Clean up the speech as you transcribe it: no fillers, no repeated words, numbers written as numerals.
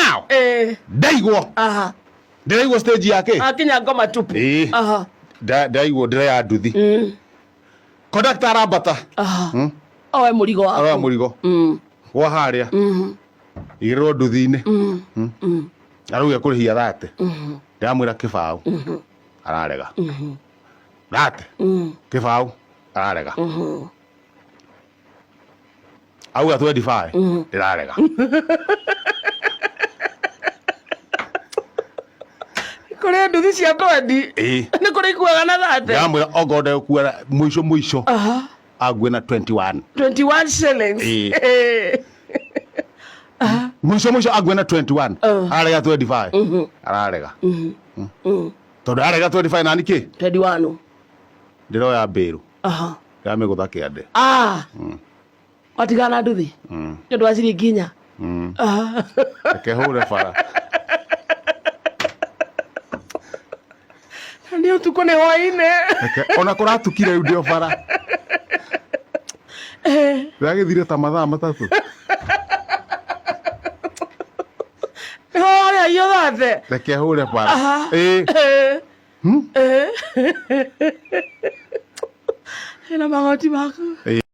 now ndaigwo ndiraigwo stage yake akinya ngoma tupu ndaigwo ndira nduthi conductor arambata owe murigo wako owe murigo gwa haria igirwo nduthi-ini aruge kurihia thate ndamwira kibau ararega thate kibau ararega auga 25 ndirarega kore nduthi cia twendi ni kuri ikuaga na thate ndamwira ongonde kuera mwisho agwe na 21 shillings mwisho agwe na 21 arega 25 ararega tondu arega 25 nani ki 21 ndiroya mbiru ndame guthake ande watigana nduthi ndu wa ciringi inya ke hure bara ni utuko ni hwaine ona kuratukire ndio bara ndagithire ta mathaa matatu oya iyo thate reke hure bara ina magoti mako